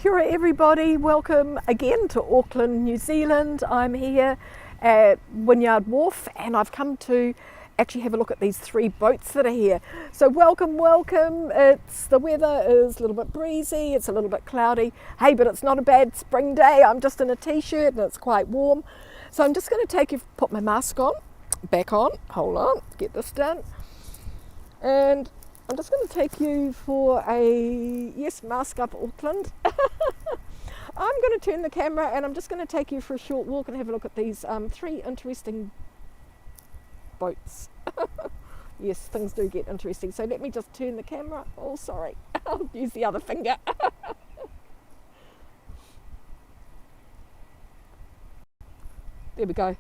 Kia ora everybody, welcome again to Auckland, New Zealand. I'm here at Wynyard Wharf and I've come to actually have a look at these three boats that are here. So welcome. The weather is a little bit breezy, it's a little bit cloudy. Hey, but it's not a bad spring day. I'm just in a t-shirt and it's quite warm. So I'm just going to put my mask on, back on, hold on, get this done. And I'm just going to take you for mask up Auckland. I'm going to turn the camera and I'm just going to take you for a short walk and have a look at these three interesting boats. Yes, things do get interesting. So let me just turn the camera. Oh, sorry. I'll use the other finger. There we go.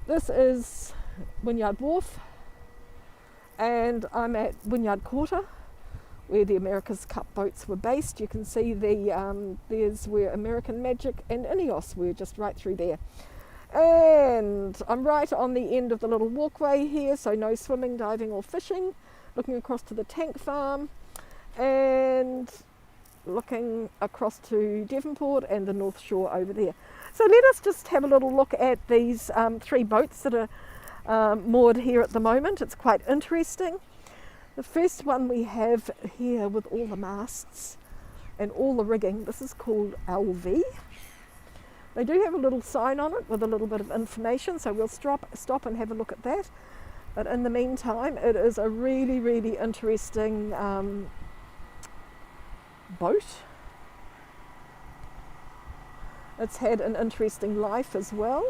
This is Wynyard Wharf. And I'm at Vineyard Quarter, where the America's Cup boats were based. You can see there's where American Magic and Ineos were, just right through there. And I'm right on the end of the little walkway here, so no swimming, diving or fishing. Looking across to the tank farm and looking across to Devonport and the North Shore over there. So let us just have a little look at these three boats that are moored here at the moment. It's quite interesting. The first one we have here with all the masts and all the rigging, this is called Alvey. They do have a little sign on it with a little bit of information, so we'll stop and have a look at that. But in the meantime, it is a really, really interesting boat. It's had an interesting life as well.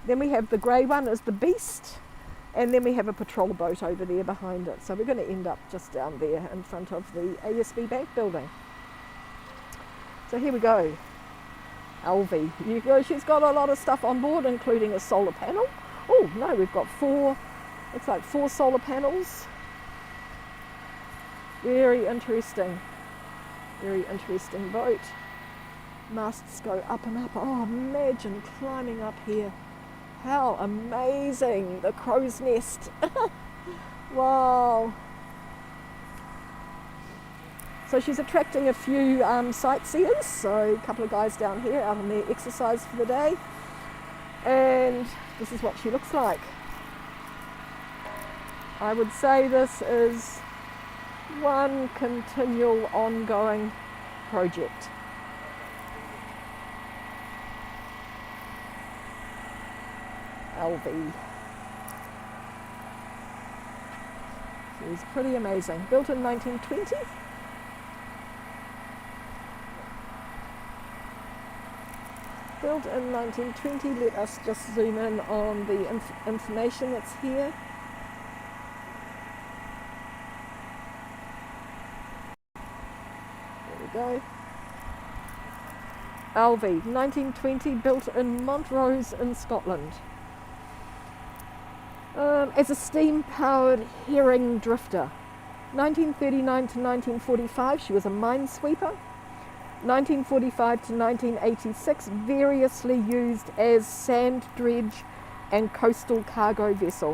Then we have the grey one is the Beast, and then we have a patrol boat over there behind it. So we're going to end up just down there in front of the ASB Bank building. So here we go. Alvey. She's got a lot of stuff on board, including a solar panel. Oh no, we've got looks like four solar panels. Very interesting boat. Masts go up and up. Oh, imagine climbing up here. How amazing, the crow's nest. Wow. So she's attracting a few sightseers, so a couple of guys down here out on their exercise for the day. And this is what she looks like. I would say this is one continual ongoing project. Alvey. She's pretty amazing. Built in 1920. Built in 1920. Let us just zoom in on the information that's here. There we go. Alvey, 1920, built in Montrose in Scotland. As a steam-powered herring drifter. 1939 to 1945, she was a minesweeper. 1945 to 1986, variously used as sand dredge and coastal cargo vessel.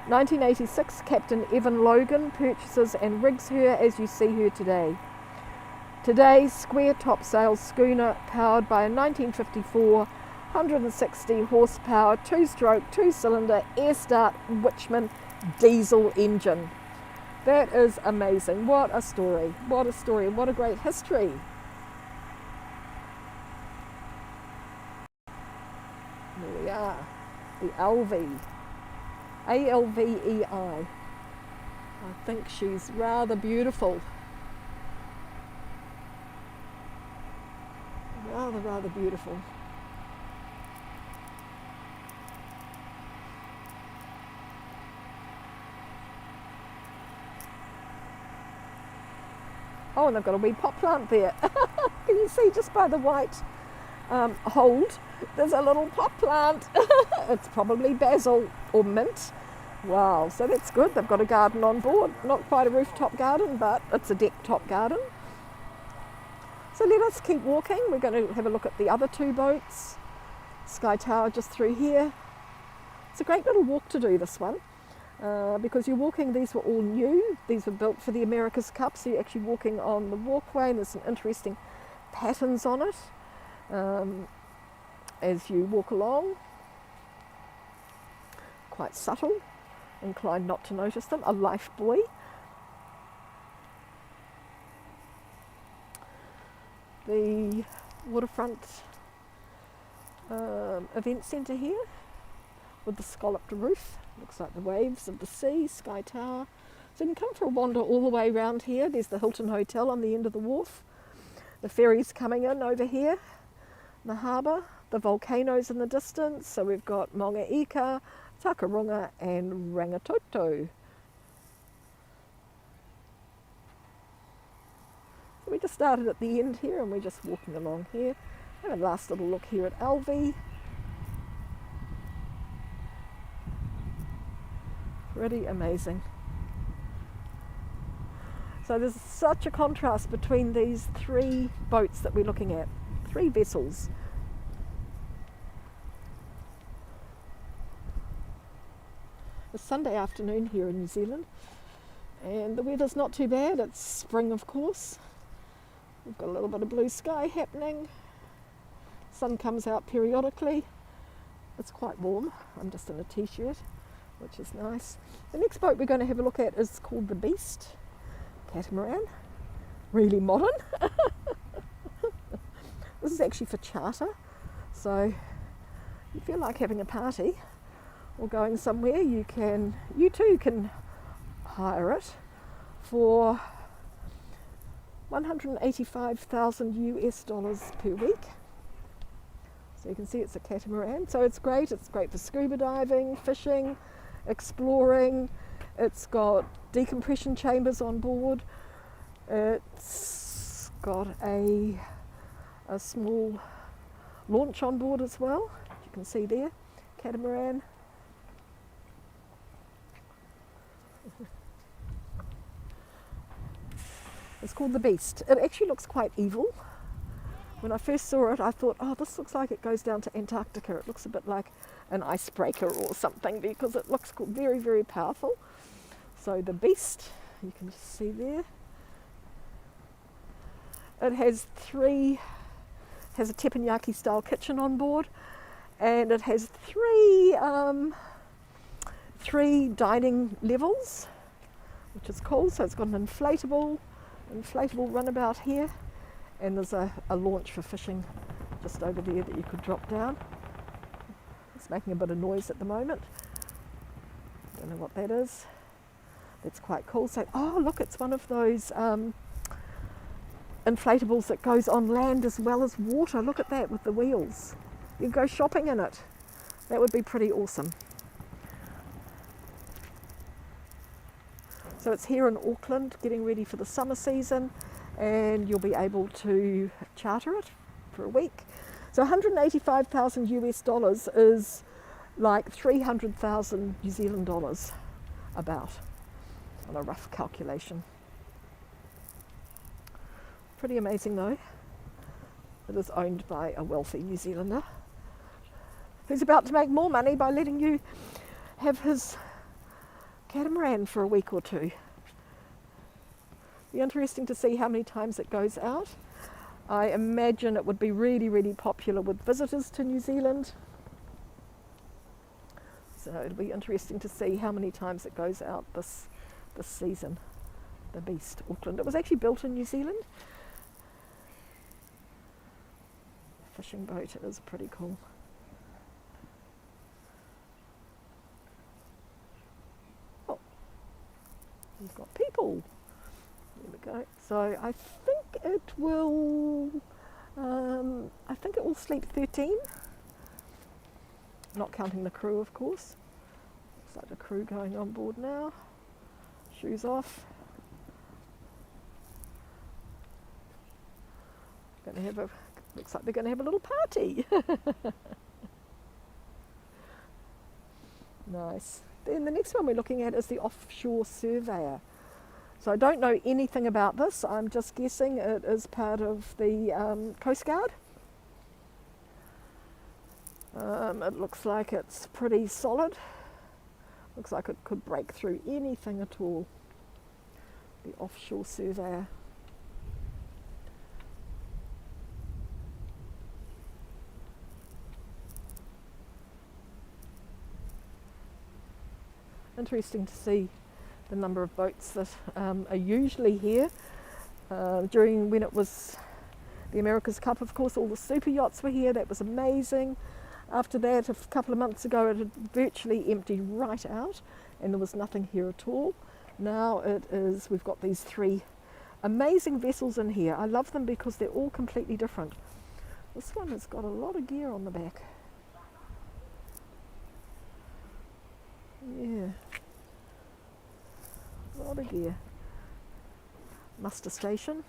1986, Captain Evan Logan purchases and rigs her as you see her today. Today's square topsail schooner powered by a 1954 160 horsepower, two-stroke, two-cylinder, air-start Witchman diesel engine. That is amazing. What a story. What a story and what a great history. There we are. The Alvey. A-L-V-E-I. I think she's rather beautiful. Rather beautiful. Oh, and they've got a wee pot plant there. Can you see just by the white hold, there's a little pot plant. It's probably basil or mint. Wow, so that's good. They've got a garden on board. Not quite a rooftop garden, but it's a deck top garden. So let us keep walking. We're going to have a look at the other two boats. Sky Tower just through here. It's a great little walk to do, this one. because you're walking, these were all new, these were built for the America's Cup, so you're actually walking on the walkway and there's some interesting patterns on it as you walk along. Quite subtle, inclined not to notice them. A life buoy. The waterfront event centre here with the scalloped roof. Looks like the waves of the sea, Sky Tower. So you can come for a wander all the way around here. There's the Hilton Hotel on the end of the wharf. The ferries coming in over here, the harbour, the volcanoes in the distance. So we've got Maunga Ika, Takarunga and Rangitoto. So we just started at the end here and we're just walking along here. Have a last little look here at Alvey. Pretty amazing. So there's such a contrast between these three boats that we're looking at, three vessels. It's Sunday afternoon here in New Zealand and the weather's not too bad. It's spring, of course. We've got a little bit of blue sky happening. Sun comes out periodically. It's quite warm. I'm just in a t-shirt, which is nice. The next boat we're going to have a look at is called the Beast catamaran. Really modern. This is actually for charter, so if you feel like having a party or going somewhere, you too can hire it for $185,000 US per week. So you can see it's a catamaran. So it's great for scuba diving, fishing, exploring. It's got decompression chambers on board. It's got a small launch on board as well. You can see there, catamaran. It's called the Beast. It actually looks quite evil. When I first saw it, I thought, oh, this looks like it goes down to Antarctica. It looks a bit like an icebreaker or something because it looks very, very powerful. So the Beast, you can just see there. It has a teppanyaki style kitchen on board, and it has three dining levels, which is cool. So it's got an inflatable runabout here, and there's a launch for fishing just over there that you could drop down. It's making a bit of noise at the moment. Don't know what that is. That's quite cool. So, oh look, it's one of those inflatables that goes on land as well as water. Look at that with the wheels. You can go shopping in it. That would be pretty awesome. So it's here in Auckland, getting ready for the summer season, and you'll be able to charter it for a week. So $185,000 US is like 300,000 New Zealand dollars, about, on a rough calculation. Pretty amazing though. It is owned by a wealthy New Zealander who's about to make more money by letting you have his catamaran for a week or two. Be interesting to see how many times it goes out. I imagine it would be really, really popular with visitors to New Zealand. So it'll be interesting to see how many times it goes out this season. The Beast, Auckland. It was actually built in New Zealand. Fishing boat, it is pretty cool. Oh, we've got people. There we go. So I think it will sleep 13. Not counting the crew, of course. Looks like the crew going on board now. Shoes off. Looks like they're going to have a little party. Nice. Then the next one we're looking at is the offshore surveyor. So I don't know anything about this. I'm just guessing it is part of the Coast Guard. It looks like it's pretty solid. Looks like it could break through anything at all. The offshore surveyor. Interesting to see the number of boats that are usually here. During when it was the America's Cup, of course, all the super yachts were here. That was amazing. After that, a couple of months ago, it had virtually emptied right out and there was nothing here at all. Now it is, we've got these 3 amazing vessels in here. I love them because they're all completely different. This one has got a lot of gear on the back. Yeah, a lot of gear. Muster station.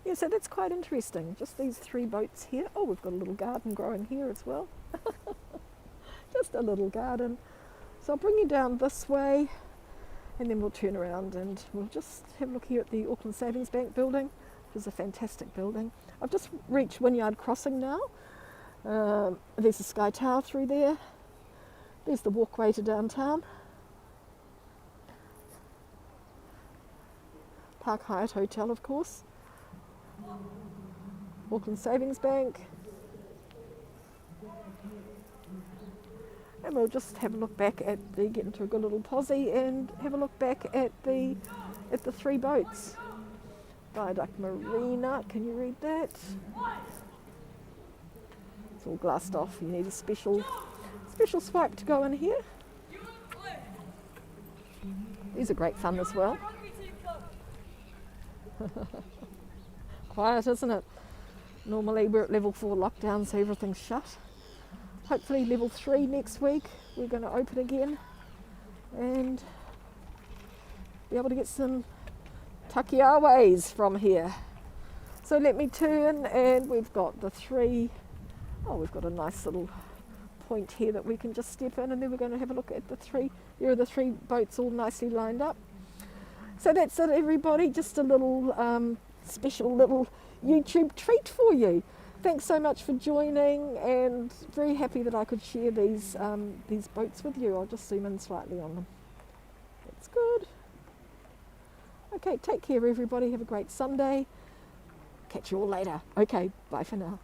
Yeah, so that's quite interesting. Just these 3 boats here. Oh, we've got a little garden growing here as well. Just a little garden. So I'll bring you down this way and then we'll turn around and we'll just have a look here at the Auckland Savings Bank building, which is a fantastic building. I've just reached Wynyard Crossing now. There's a Sky Tower through there. There's the walkway to downtown. Park Hyatt Hotel, of course. Auckland Savings Bank. And we'll just have a look back at get into a good little posse and have a look back at the 3 boats. Viaduct Marina, can you read that? It's all glassed off. You need a special swipe to go in here. These are great fun as well. Quiet, isn't it? Normally we're at level 4 lockdown, so everything's shut. Hopefully level 3 next week we're going to open again and be able to get some takiaways from here. So let me turn and we've got the 3, we've got a nice little point here that we can just step in, and then we're going to have a look at the 3. There are the 3 boats all nicely lined up. So that's it, everybody. Just a little special little YouTube treat for you. Thanks so much for joining, and very happy that I could share these boats with you. I'll just zoom in slightly on them. That's good. Okay, take care, everybody. Have a great Sunday. Catch you all later. Okay, bye for now.